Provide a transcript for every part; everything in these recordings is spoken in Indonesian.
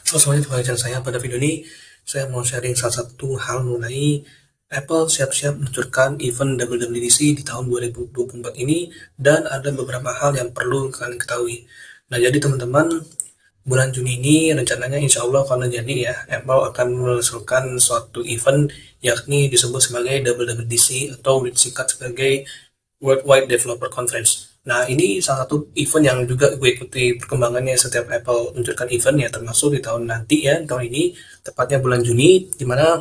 Halo semuanya, jumpa channel saya. Pada video ini, saya mau sharing salah satu hal mengenai Apple siap-siap meluncurkan event WWDC di tahun 2024 ini, dan ada beberapa hal yang perlu kalian ketahui. Nah, jadi teman-teman, bulan Juni ini rencananya insya Allah akan jadi ya, Apple akan meluncurkan suatu event yakni disebut sebagai WWDC atau disingkat sebagai Worldwide Developer Conference. Nah, ini salah satu event yang juga gue ikuti perkembangannya setiap Apple meluncurkan event ya, termasuk di tahun nanti ya, tahun ini, tepatnya bulan Juni, di mana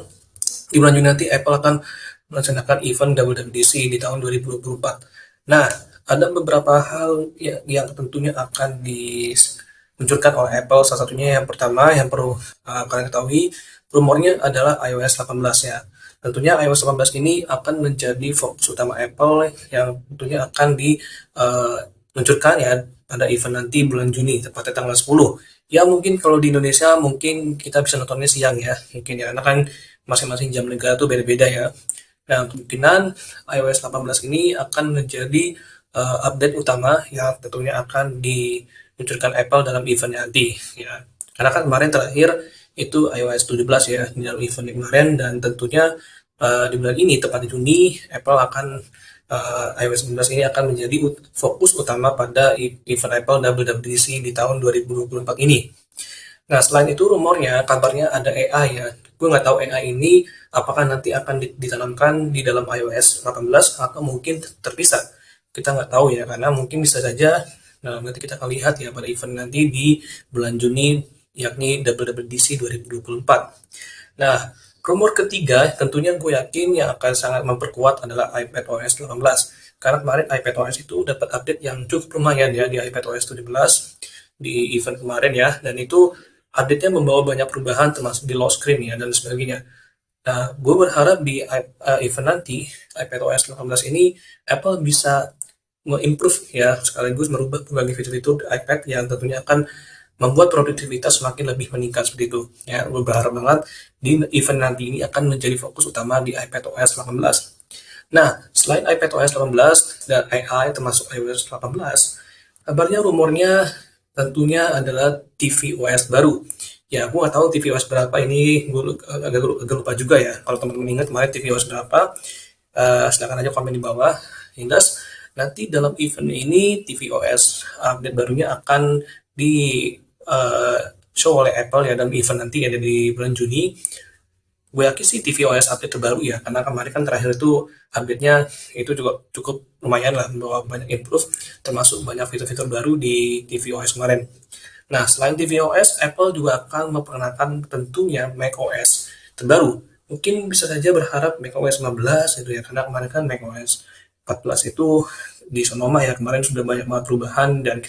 di bulan Juni nanti Apple akan melaksanakan event WWDC di tahun 2024. Nah, ada beberapa hal yang tentunya akan diluncurkan oleh Apple. Salah satunya yang pertama yang perlu kalian ketahui, rumornya adalah iOS 18 ya. Tentunya iOS 18 ini akan menjadi fokus utama Apple yang tentunya akan diluncurkan ya pada event nanti bulan Juni, tepatnya tanggal 10. Ya mungkin kalau di Indonesia mungkin kita bisa nontonnya siang ya, mungkin ya, karena kan masing-masing jam negara tuh beda-beda ya. Nah, kemungkinan iOS 18 ini akan menjadi update utama yang tentunya akan diluncurkan Apple dalam event nanti ya. Karena kan kemarin terakhir itu iOS 17 ya di dalam event kemarin, dan tentunya di bulan ini tepat di Juni Apple akan iOS 19 ini akan menjadi fokus utama pada event Apple WWDC di tahun 2024 ini. Nah, selain itu rumornya, kabarnya ada AI ya. Gue nggak tahu AI ini apakah nanti akan ditanamkan di dalam iOS 18 atau mungkin terpisah. Kita nggak tahu ya, karena mungkin bisa saja, nah, nanti kita akan lihat ya pada event nanti di bulan Juni, yakni WWDC 2024. Nah, rumor ketiga tentunya gue yakin yang akan sangat memperkuat adalah iPadOS 18. Karena kemarin iPadOS itu dapat update yang cukup lumayan ya di iPadOS 17 di event kemarin ya, dan itu update-nya membawa banyak perubahan termasuk di lock screen ya dan sebagainya. Nah, gue berharap di event nanti iPadOS 18 ini Apple bisa improve ya, sekaligus merubah berbagai fitur-fitur iPad yang tentunya akan membuat produktivitas semakin lebih meningkat seperti itu. Ya, gue berharap banget di event nanti ini akan menjadi fokus utama di iPadOS 18. Nah, selain iPadOS 18 dan AI termasuk iOS 18, kabarnya rumornya tentunya adalah tvOS baru. Ya, aku nggak tahu tvOS berapa ini, gue agak lupa juga ya. Kalau teman-teman ingat kemarin tvOS berapa, silakan aja komen di bawah. Indas, nanti dalam event ini tvOS update barunya akan di show oleh Apple ya dalam event nanti ada di bulan Juni. Gue yakin sih tvOS update terbaru ya, karena kemarin kan terakhir itu update-nya itu juga cukup lumayan lah, membawa banyak improve, termasuk banyak fitur-fitur baru di tvOS kemarin. Nah, selain tvOS, Apple juga akan memperkenalkan tentunya macOS terbaru. Mungkin bisa saja berharap macOS 15 itu ya, karena kemarin kan macOS 14 itu di Sonoma ya, kemarin sudah banyak banget perubahan, dan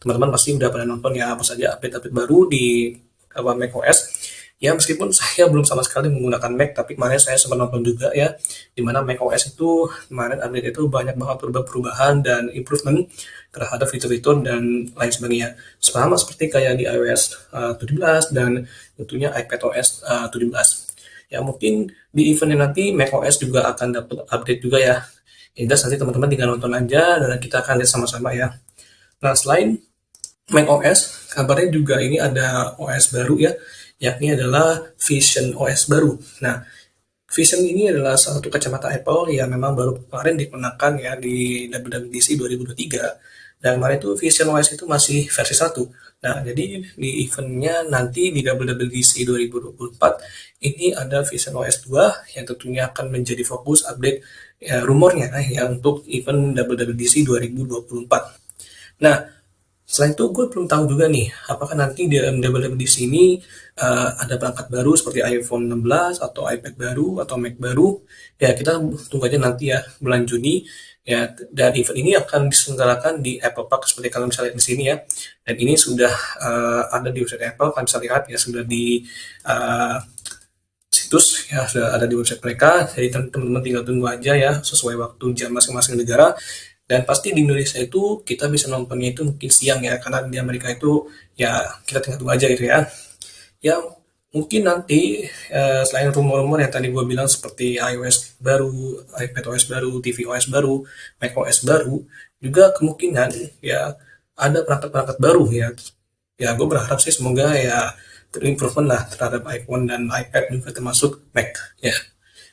teman-teman pasti udah pada nonton ya apa saja update-update baru di macOS. Ya meskipun saya belum sama sekali menggunakan Mac, tapi kemarin saya sempat nonton juga ya, dimana macOS itu kemarin update itu banyak banget perubahan dan improvement terhadap fitur-fitur dan lain sebagainya. Sama seperti kayak di iOS 17 dan tentunya iPadOS 17. Ya mungkin di eventnya nanti macOS juga akan dapat update juga ya. Ya jelas nanti teman-teman tinggal nonton aja dan kita akan lihat sama-sama ya. Nah, selain macOS, kabarnya juga ini ada OS baru ya, yakni adalah Vision OS baru. Nah, Vision ini adalah salah satu kacamata Apple yang memang baru kemarin dikenakan ya di WWDC 2023. Dan kemarin itu Vision OS itu masih versi 1. Nah, jadi di eventnya nanti di WWDC 2024 ini ada Vision OS 2 yang tentunya akan menjadi fokus update ya, rumornya ya untuk event WWDC 2024. Nah, selain itu gue belum tahu juga nih, apakah nanti di WWDC ini ada perangkat baru seperti iPhone 16 atau iPad baru atau Mac baru. Ya kita tunggu aja nanti ya bulan Juni ya. Dan event ini akan diselenggarakan di Apple Park seperti kalian bisa lihat di sini ya. Dan ini sudah ada di website Apple, kalian bisa lihat ya, sudah di uh, situs ya, sudah ada di website mereka. Jadi teman-teman tinggal tunggu aja ya sesuai waktu jam masing-masing negara. Dan pasti di Indonesia itu kita bisa nontonnya itu mungkin siang ya, karena di Amerika itu ya kita tinggal tunggu aja gitu ya. Ya mungkin nanti selain rumor-rumor yang tadi gue bilang seperti iOS baru, iPadOS baru, tvOS baru, macOS baru, juga kemungkinan ya ada perangkat-perangkat baru ya. Ya gue berharap sih semoga ya improvement lah terhadap iPhone dan iPad juga termasuk Mac ya.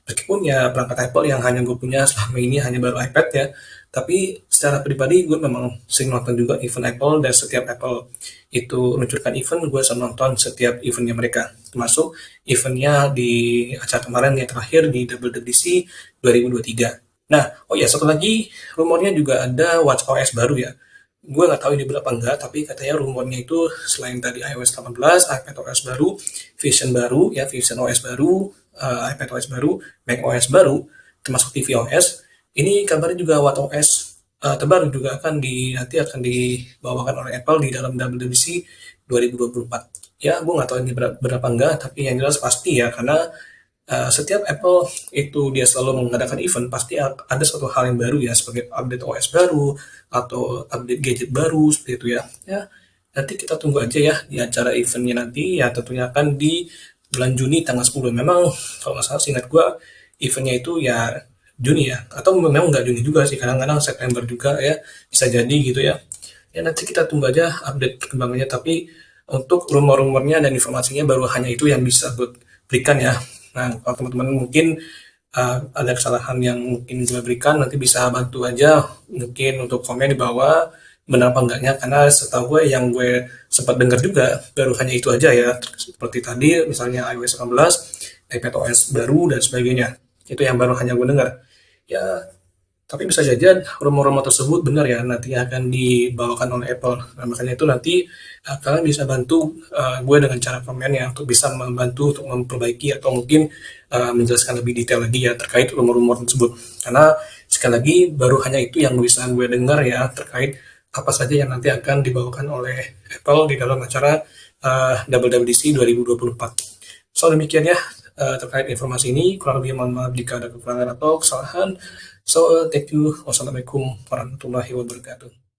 Meskipun ya perangkat Apple yang hanya gue punya selama ini hanya baru iPad ya, tapi secara pribadi gue memang sering nonton juga event Apple, dan setiap Apple itu meluncurkan event, gue selalu nonton setiap eventnya mereka, termasuk eventnya di acara kemarin yang terakhir di WWDC 2023. Nah, oh ya, satu lagi rumornya juga ada WatchOS baru ya. Gue nggak tahu ini berapa enggak, tapi katanya rumornya itu selain tadi iOS 18, iPadOS baru, Vision baru, ya Vision OS baru, iPadOS baru, macOS baru, termasuk tvOS. Ini kabarnya juga watchOS terbaru juga nanti akan dibawakan oleh Apple di dalam WWDC 2024. Ya, gue nggak tahu ini berapa enggak, tapi yang jelas pasti ya, karena setiap Apple itu dia selalu mengadakan event, pasti ada suatu hal yang baru ya, sebagai update OS baru atau update gadget baru seperti itu ya. Ya, nanti kita tunggu aja ya di acara eventnya nanti ya, tentunya akan di bulan Juni tanggal 10. Memang kalau nggak salah seingat gue eventnya itu ya Juni ya, atau memang nggak Juni juga sih, kadang-kadang September juga ya, bisa jadi gitu ya. Ya nanti kita tunggu aja update perkembangannya, tapi untuk rumor-rumornya dan informasinya baru hanya itu yang bisa gue berikan ya. Nah, kalau teman-teman mungkin ada kesalahan yang mungkin gue berikan, nanti bisa bantu aja mungkin untuk komen di bawah benar apa enggaknya, karena setahu gue yang gue sempat dengar juga baru hanya itu aja ya, seperti tadi misalnya iOS 18, iPadOS baru dan sebagainya, itu yang baru hanya gue dengar ya. Tapi bisa saja rumor-rumor tersebut benar ya, nanti akan dibawakan oleh Apple. Nah, makanya itu nanti kalian bisa bantu gue dengan cara komen ya, untuk bisa membantu untuk memperbaiki atau mungkin menjelaskan lebih detail lagi ya terkait rumor-rumor tersebut. Karena sekali lagi baru hanya itu yang bisa gue dengar ya terkait apa saja yang nanti akan dibawakan oleh Apple di dalam acara WWDC 2024. So demikian ya terkait informasi ini. Kurang lebih mohon maaf jika ada kekurangan atau kesalahan. So thank you. Wassalamualaikum warahmatullahi wabarakatuh.